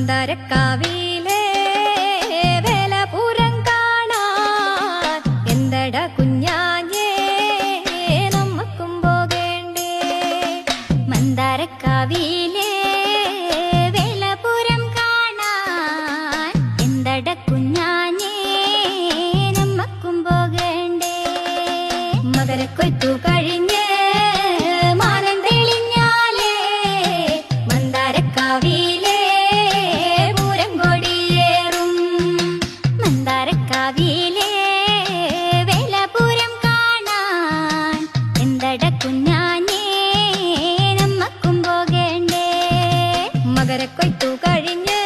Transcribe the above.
മന്ദാരക്കാവിലെ വേലപുരം കാണാൻ എന്തട കുഞ്ഞാഞ്ഞേ നമ്മക്കും പോകേണ്ടേ. മന്ദാരക്കാവിലെ വേലപുരം കാണാൻ എന്തട കുഞ്ഞാഞ്ഞേ നമ്മക്കും പോകേണ്ടേ. മകരക്കൊയ്ത്തു കഴിഞ്ഞ് മാനം തെളിഞ്ഞാലേ മന്ദാരക്കാവിലെ മന്ദാരക്കാവിലെ വേലപുരം കാണാൻ എന്തട കുഞ്ഞാഞ്ഞേ നമ്മക്കും പോകേണ്ടേ. മകരക്കൊയ്ത്തു കഴിഞ്ഞ്